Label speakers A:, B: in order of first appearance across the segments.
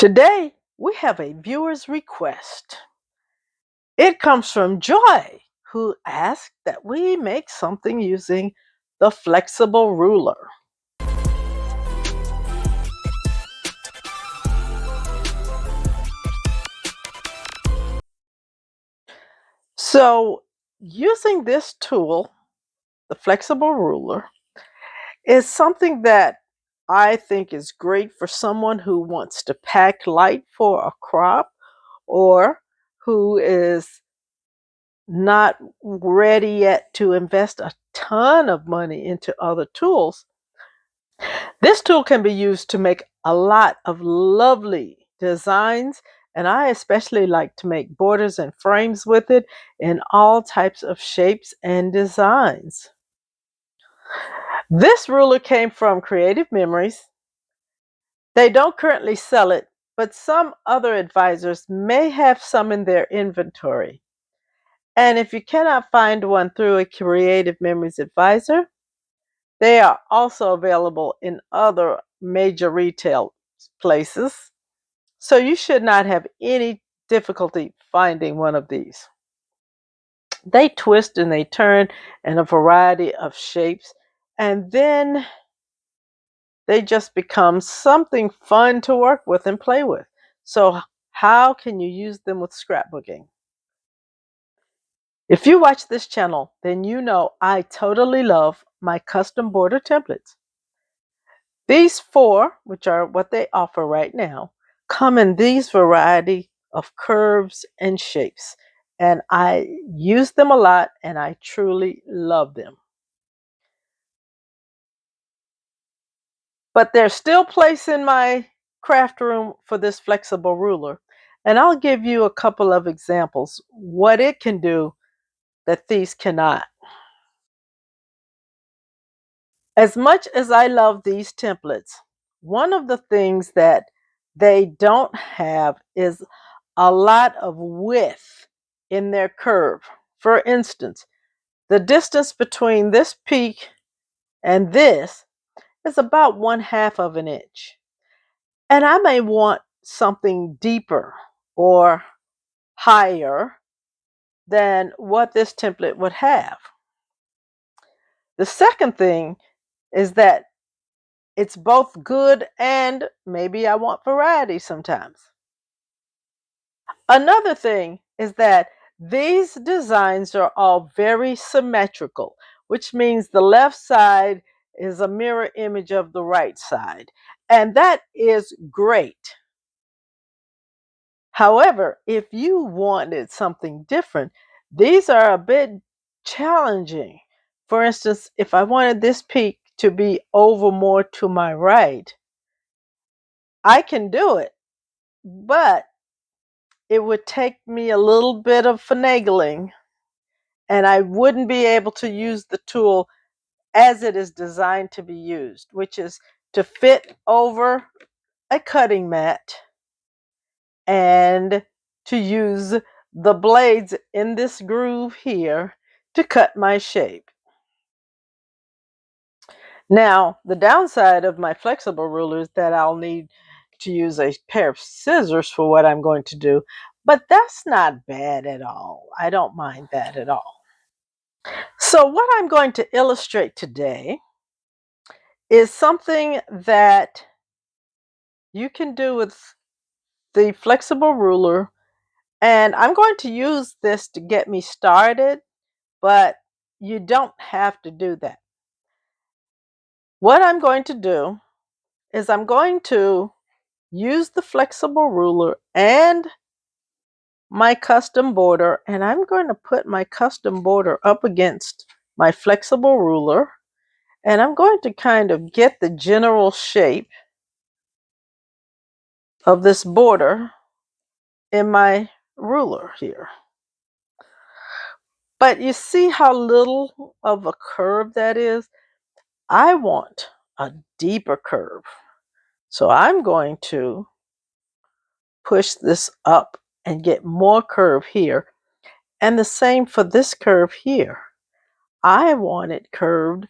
A: Today, we have a viewer's request. It comes from Joy, who asked that we make something using the flexible ruler. So, using this tool, the flexible ruler, is something that I think is great for someone who wants to pack light for a crop or who is not ready yet to invest a ton of money into other tools. This tool can be used to make a lot of lovely designs, and I especially like to make borders and frames with it in all types of shapes and designs. This ruler came from Creative Memories. They don't currently sell it, but some other advisors may have some in their inventory. And if you cannot find one through a Creative Memories advisor, they are also available in other major retail places. So you should not have any difficulty finding one of these. They twist and they turn in a variety of shapes, and then they just become something fun to work with and play with. So, how can you use them with scrapbooking? If you watch this channel, then you know I totally love my custom border templates. These four, which are what they offer right now, come in these variety of curves and shapes. And I use them a lot and I truly love them. But there's still place in my craft room for this flexible ruler. And I'll give you a couple of examples what it can do that these cannot. As much as I love these templates, one of the things that they don't have is a lot of width in their curve. For instance, the distance between this peak and this is about 1/2 of an inch. And I may want something deeper or higher than what this template would have. The second thing is that it's both good and maybe I want variety sometimes. Another thing is that these designs are all very symmetrical, which means the left side is a mirror image of the right side. And that is great. However, if you wanted something different, these are a bit challenging. For instance, if I wanted this peak to be over more to my right, I can do it, but it would take me a little bit of finagling and I wouldn't be able to use the tool as it is designed to be used, which is to fit over a cutting mat and to use the blades in this groove here to cut my shape. Now, the downside of my flexible ruler is that I'll need to use a pair of scissors for what I'm going to do, but that's not bad at all. I don't mind that at all. So what I'm going to illustrate today is something that you can do with the flexible ruler, and I'm going to use this to get me started, but you don't have to do that. What I'm going to do is I'm going to use the flexible ruler and my custom border, and I'm going to put my custom border up against my flexible ruler, and I'm going to kind of get the general shape of this border in my ruler here. But you see how little of a curve that is? I want a deeper curve. So I'm going to push this up and get more curve here. And the same for this curve here. I want it curved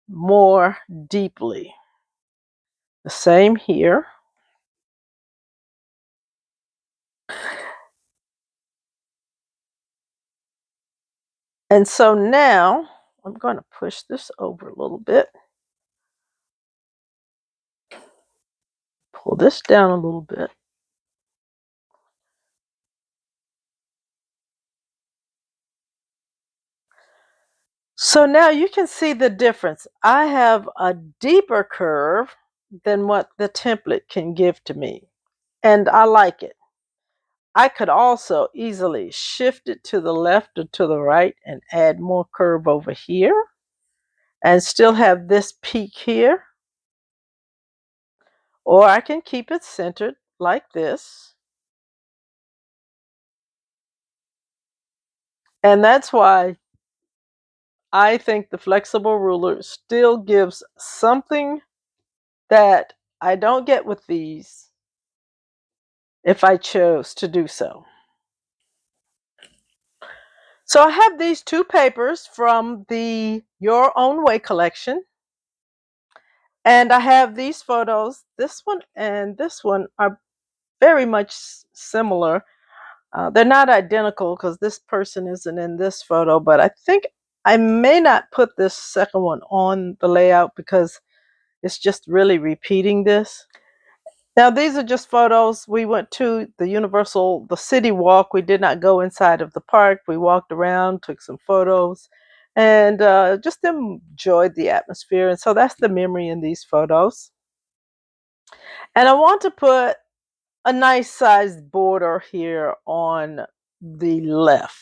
A: more deeply. The same here. And so now I'm going to push this over a little bit, pull this down a little bit. So now you can see the difference. I have a deeper curve than what the template can give to me, and I like it. I could also easily shift it to the left or to the right and add more curve over here and still have this peak here. Or I can keep it centered like this. And that's why I think the flexible ruler still gives something that I don't get with these if I chose to do so. So I have these two papers from the Your Own Way collection. And I have these photos. This one and this one are very much similar. They're not identical because this person isn't in this photo, but I think I may not put this second one on the layout because it's just really repeating this. Now, these are just photos. We went to the city walk. We did not go inside of the park. We walked around, took some photos, and just enjoyed the atmosphere. And so that's the memory in these photos. And I want to put a nice sized border here on the left.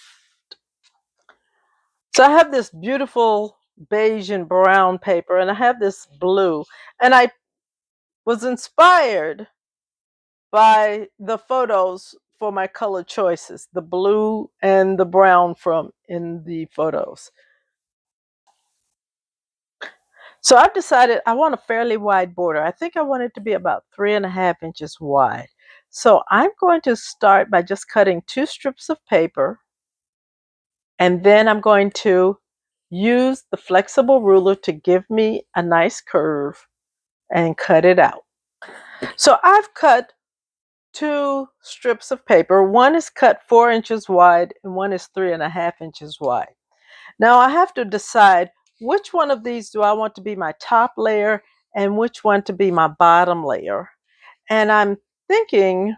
A: So I have this beautiful beige and brown paper, and I have this blue. And I was inspired by the photos for my color choices, the blue and the brown from in the photos. So I've decided I want a fairly wide border. I think I want it to be about 3.5 inches wide. So I'm going to start by just cutting 2 strips of paper, and then I'm going to use the flexible ruler to give me a nice curve and cut it out. So I've cut 2 strips of paper. One is cut 4 inches wide and one is 3.5 inches wide. Now I have to decide which one of these do I want to be my top layer and which one to be my bottom layer. And I'm thinking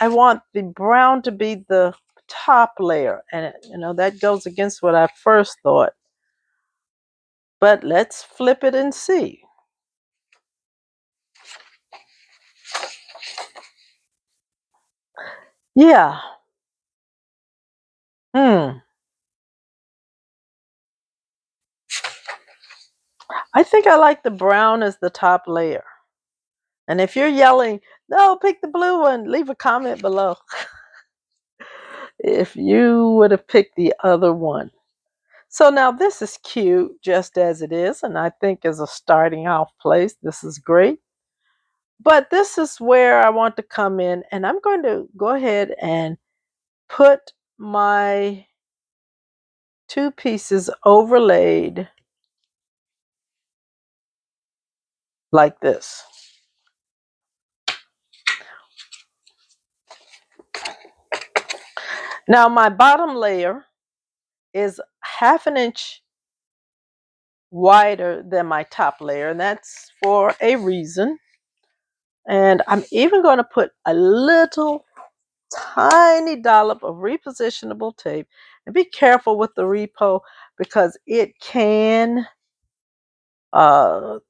A: I want the brown to be the top layer. And that goes against what I first thought. But let's flip it and see. Yeah. Hmm. I think I like the brown as the top layer. And if you're yelling, no, pick the blue one, leave a comment below if you would have picked the other one. So now this is cute just as it is. And I think as a starting off place, this is great. But this is where I want to come in. And I'm going to go ahead and put my 2 pieces overlaid like this. Now my bottom layer is 1/2 inch wider than my top layer, and that's for a reason. And I'm even going to put a little tiny dollop of repositionable tape. And be careful with the repo because it can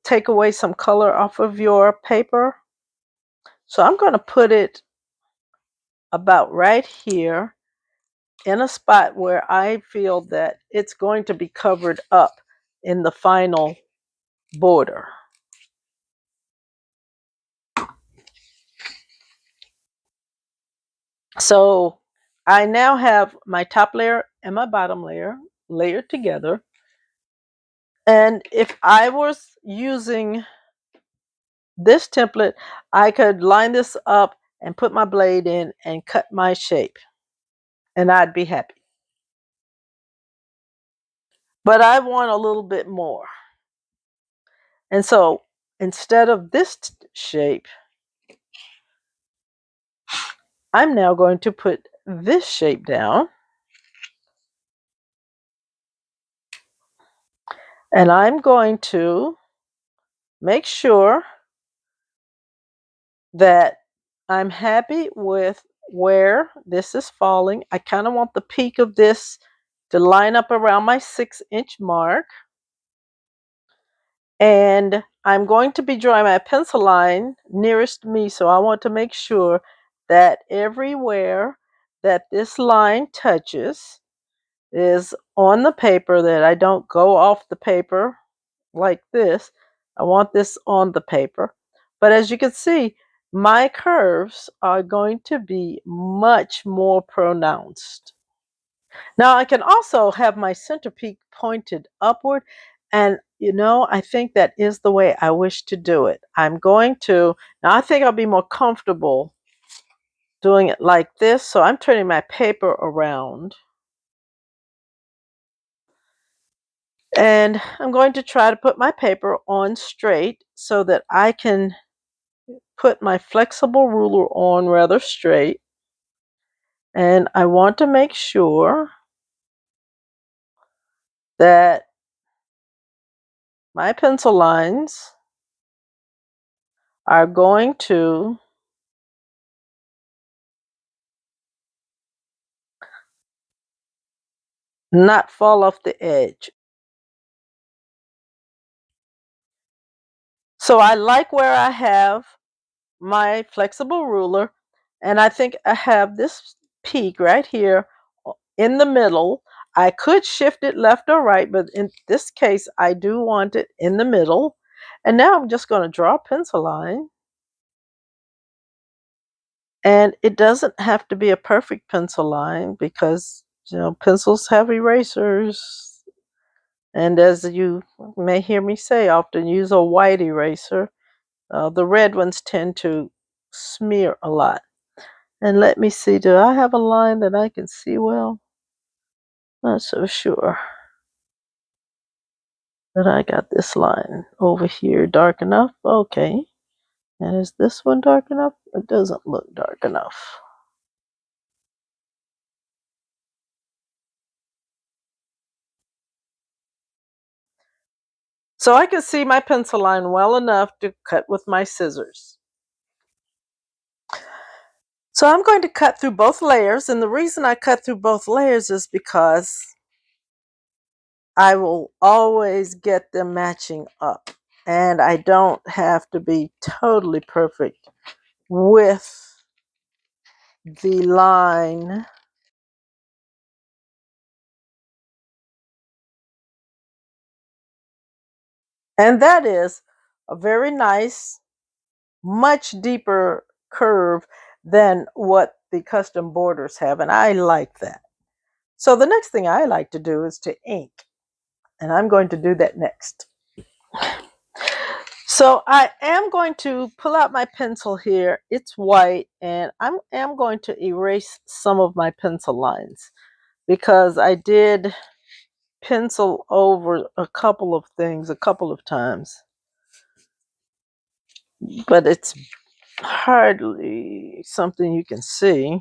A: take away some color off of your paper. So I'm going to put it about right here in a spot where I feel that it's going to be covered up in the final border. So I now have my top layer and my bottom layer layered together. And if I was using this template, I could line this up and put my blade in and cut my shape, and I'd be happy. But I want a little bit more. And so instead of this shape, I'm now going to put this shape down. And I'm going to make sure that I'm happy with where this is falling. I kind of want the peak of this to line up around my 6-inch mark. And I'm going to be drawing my pencil line nearest me, so I want to make sure that everywhere that this line touches is on the paper, that I don't go off the paper like this. I want this on the paper. But as you can see, my curves are going to be much more pronounced. Now I can also have my center peak pointed upward, and I think that is the way I wish to do it. Now I think I'll be more comfortable doing it like this, so I'm turning my paper around. And I'm going to try to put my paper on straight so that I can put my flexible ruler on rather straight. And I want to make sure that my pencil lines are going to not fall off the edge. So I like where I have my flexible ruler, and I think I have this peak right here in the middle. I could shift it left or right, but in this case, I do want it in the middle. And now I'm just going to draw a pencil line. And it doesn't have to be a perfect pencil line because, pencils have erasers. And as you may hear me say, I often use a white eraser. The red ones tend to smear a lot. And let me see, do I have a line that I can see well? Not so sure that I got this line over here dark enough. Okay. And is this one dark enough? It doesn't look dark enough. So I can see my pencil line well enough to cut with my scissors. So I'm going to cut through both layers, and the reason I cut through both layers is because I will always get them matching up, and I don't have to be totally perfect with the line. And that is a very nice, much deeper curve than what the custom borders have, and I like that. So the next thing I like to do is to ink, and I'm going to do that next. So I am going to pull out my pencil here. It's white, and I am going to erase some of my pencil lines because I did pencil over a couple of things a couple of times, but it's hardly something you can see.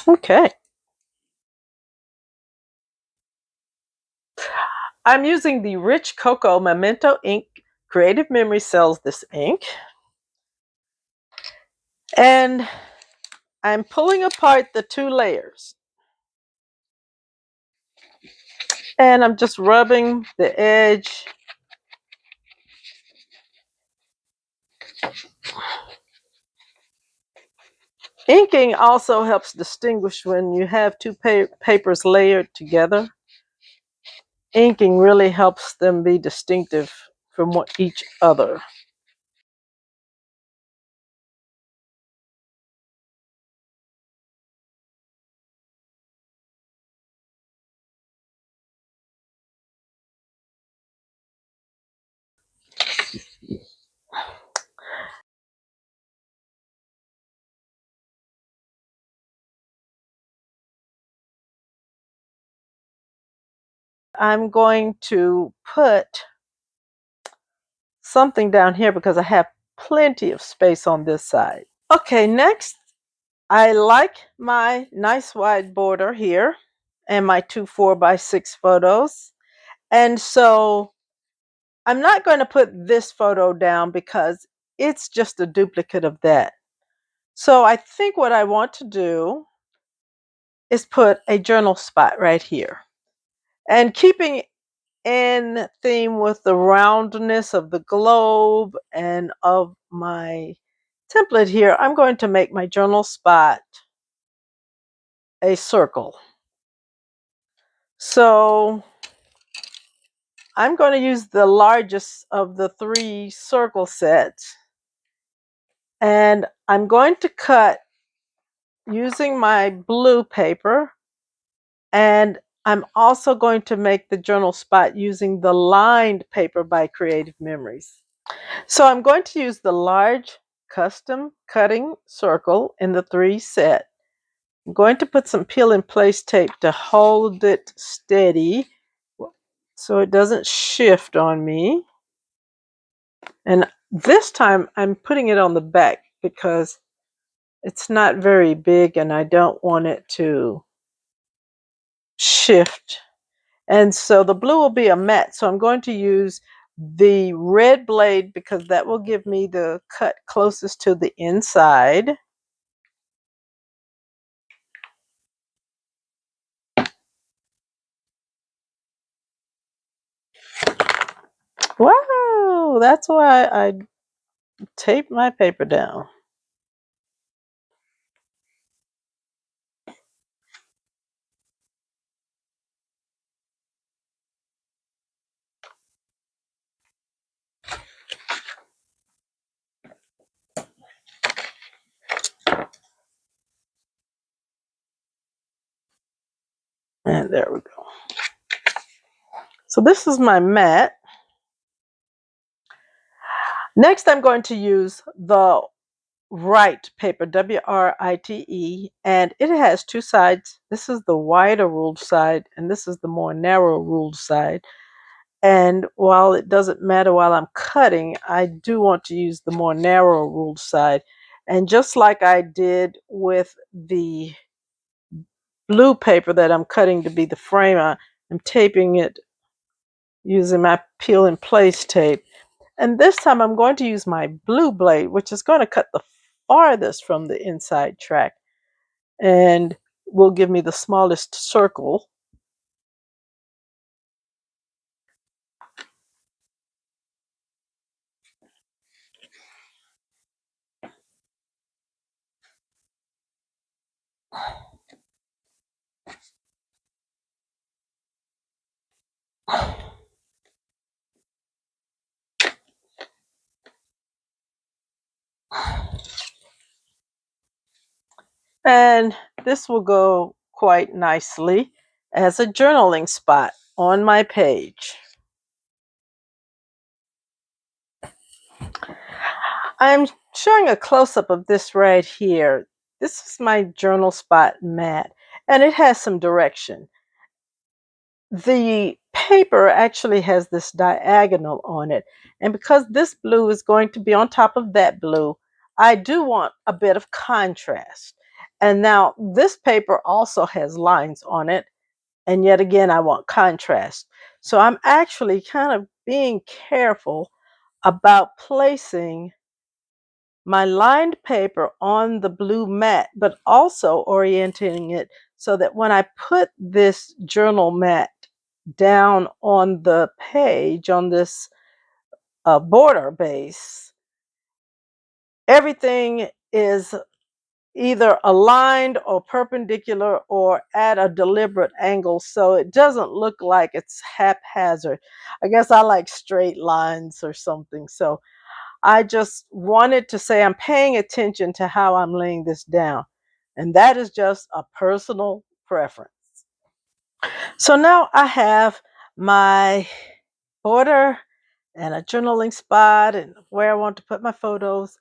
A: Okay. I'm using the Rich Cocoa Memento ink. Creative Memory sells this ink. And I'm pulling apart the two layers. And I'm just rubbing the edge. Inking also helps distinguish when you have two papers layered together. Inking really helps them be distinctive from each other. I'm going to put something down here because I have plenty of space on this side. Okay, next, I like my nice wide border here. and my two 4x6 photos. And so I'm not going to put this photo down because it's just a duplicate of that. So I think what I want to do is put a journal spot right here. And keeping in theme with the roundness of the globe and of my template here, I'm going to make my journal spot a circle. So I'm going to use the largest of the 3 circle sets, and I'm going to cut using my blue paper, and I'm also going to make the journal spot using the lined paper by Creative Memories. So I'm going to use the large custom cutting circle in the 3 set. I'm going to put some peel in place tape to hold it steady so it doesn't shift on me. And this time I'm putting it on the back because it's not very big and I don't want it to shift. And so the blue will be a matte. So I'm going to use the red blade because that will give me the cut closest to the inside. Wow, that's why I tape my paper down. And there we go. So this is my mat. Next, I'm going to use the Write paper, WRITE, and it has 2 sides. This is the wider ruled side, and this is the more narrow ruled side. And while it doesn't matter while I'm cutting, I do want to use the more narrow ruled side. And just like I did with the blue paper that I'm cutting to be the frame, I'm taping it using my peel in place tape. And this time I'm going to use my blue blade, which is going to cut the farthest from the inside track and will give me the smallest circle. And this will go quite nicely as a journaling spot on my page. I'm showing a close-up of this right here. This is my journal spot mat, and it has some direction. The paper actually has this diagonal on it, and because this blue is going to be on top of that blue, I do want a bit of contrast. And now this paper also has lines on it, and yet again I want contrast. So I'm actually kind of being careful about placing my lined paper on the blue mat, but also orienting it so that when I put this journal mat down on the page, on this border base, everything is either aligned or perpendicular or at a deliberate angle so it doesn't look like it's haphazard. I guess I like straight lines or something. So I just wanted to say I'm paying attention to how I'm laying this down. And that is just a personal preference. So now I have my border and a journaling spot and where I want to put my photos.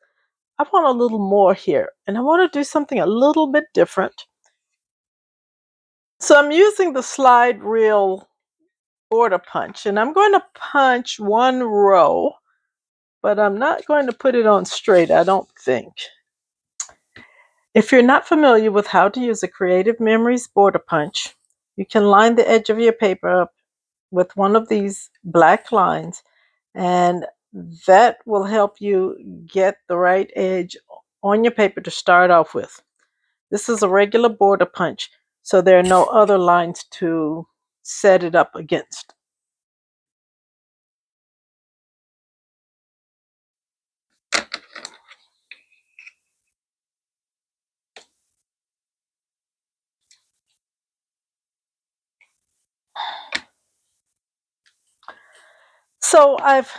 A: I want a little more here and I want to do something a little bit different. So I'm using the slide reel border punch and I'm going to punch one row, but I'm not going to put it on straight, I don't think. If you're not familiar with how to use a Creative Memories border punch, you can line the edge of your paper up with one of these black lines, and that will help you get the right edge on your paper to start off with. This is a regular border punch, so there are no other lines to set it up against. So I've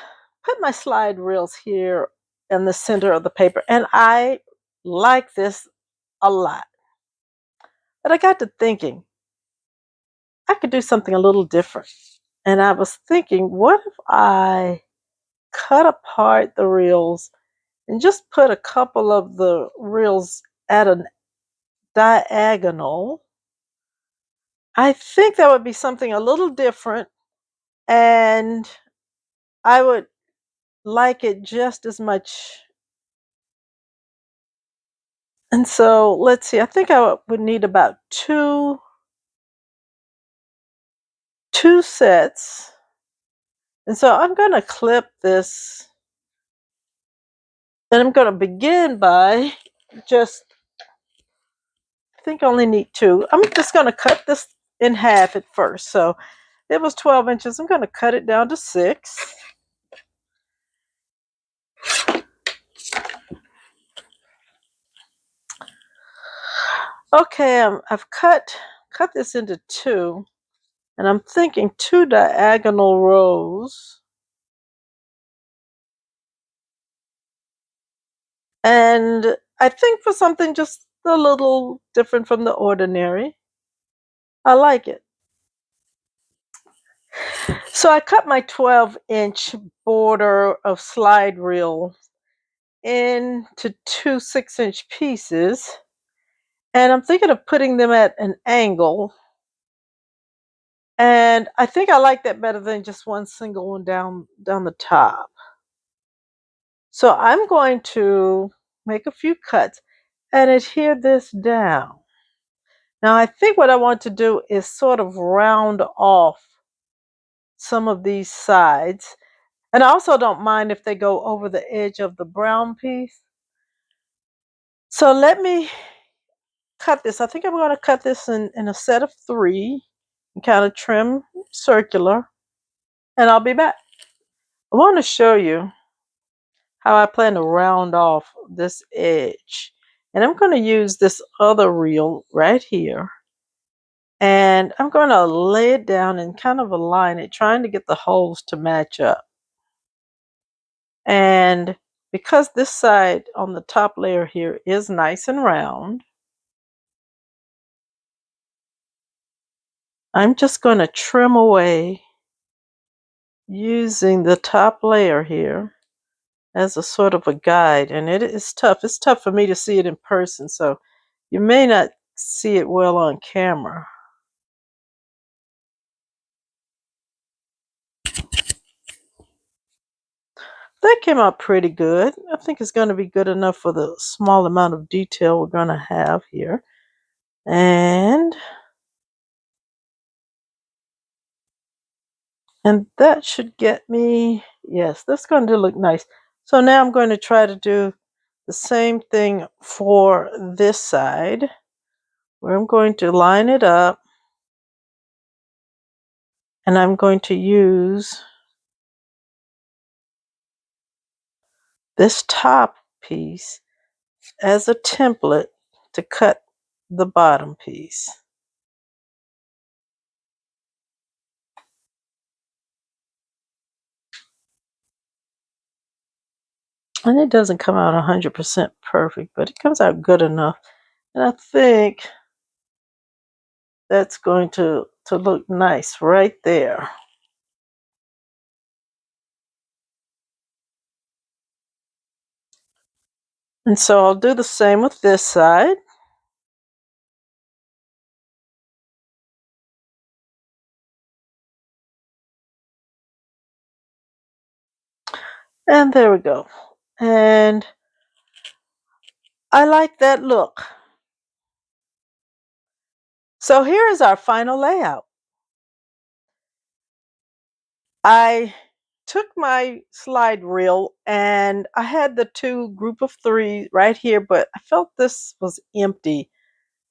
A: put my slide reels here in the center of the paper, and I like this a lot. But I got to thinking, I could do something a little different. And I was thinking, what if I cut apart the reels and just put a couple of the reels at a diagonal? I think that would be something a little different, and I would like it just as much. And so let's see, I think I would need about two sets. And so I'm going to clip this, and I'm going to begin by just, I think I only need two. I'm just going to cut this in half at first. So it was 12 inches. I'm going to cut it down to 6. Okay, I've cut this into 2, and I'm thinking 2 diagonal rows. And I think for something just a little different from the ordinary, I like it. So I cut my 12-inch border of slide reel into 2 6-inch pieces, and I'm thinking of putting them at an angle. And I think I like that better than just one single one down the top. So I'm going to make a few cuts and adhere this down. Now I think what I want to do is sort of round off some of these sides. And I also don't mind if they go over the edge of the brown piece. So let me cut this. I think I'm going to cut this in a set of 3 and kind of trim circular, and I'll be back. I want to show you how I plan to round off this edge. And I'm going to use this other reel right here, and I'm going to lay it down and kind of align it, trying to get the holes to match up. And because this side on the top layer here is nice and round, I'm just going to trim away using the top layer here as a sort of a guide. And it is tough. It's tough for me to see it in person, so you may not see it well on camera. That came out pretty good. I think it's going to be good enough for the small amount of detail we're going to have here. And that should get me, yes, that's going to look nice. So now I'm going to try to do the same thing for this side, where I'm going to line it up, and I'm going to use this top piece as a template to cut the bottom piece. And it doesn't come out 100% perfect, but it comes out good enough. And I think that's going to look nice right there. And so I'll do the same with this side. And there we go. And I like that look. So here is our final layout. I took my slide reel and I had the two group of three right here, but I felt this was empty.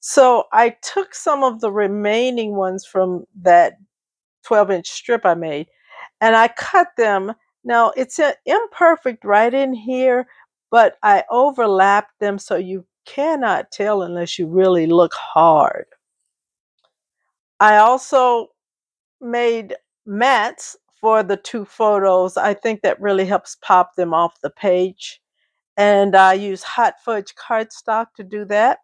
A: So I took some of the remaining ones from that 12-inch strip I made and I cut them. Now it's imperfect right in here, but I overlapped them so you cannot tell unless you really look hard. I also made mats for the two photos. I think that really helps pop them off the page. And I use hot fudge cardstock to do that.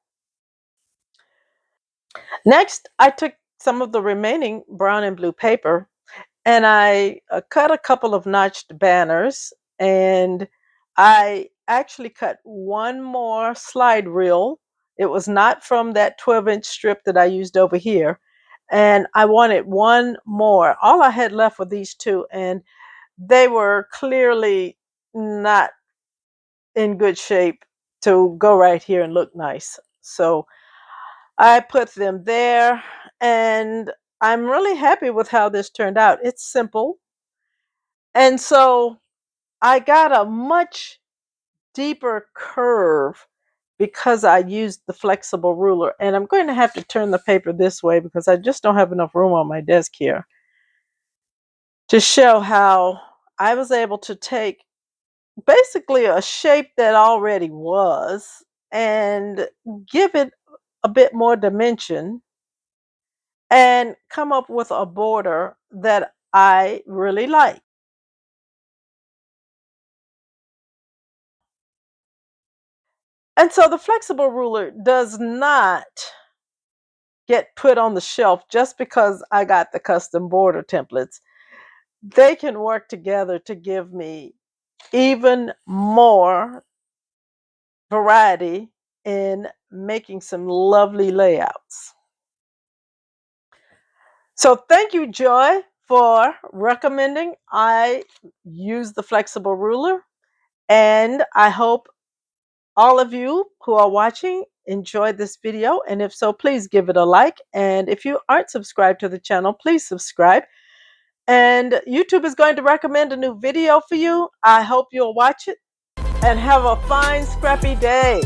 A: Next, I took some of the remaining brown and blue paper and I cut a couple of notched banners, and I actually cut one more slide reel. It was not from that 12-inch strip that I used over here. And I wanted one more. All I had left were these two, and they were clearly not in good shape to go right here and look nice. So I put them there, and I'm really happy with how this turned out. It's simple. And so I got a much deeper curve because I used the flexible ruler. And I'm going to have to turn the paper this way because I just don't have enough room on my desk here to show how I was able to take basically a shape that already was and give it a bit more dimension and come up with a border that I really like. And so the flexible ruler does not get put on the shelf just because I got the custom border templates. They can work together to give me even more variety in making some lovely layouts. So thank you, Joy, for recommending I use the flexible ruler. And I hope all of you who are watching enjoyed this video. And if so, please give it a like. And if you aren't subscribed to the channel, please subscribe. And YouTube is going to recommend a new video for you. I hope you'll watch it and have a fine, scrappy day.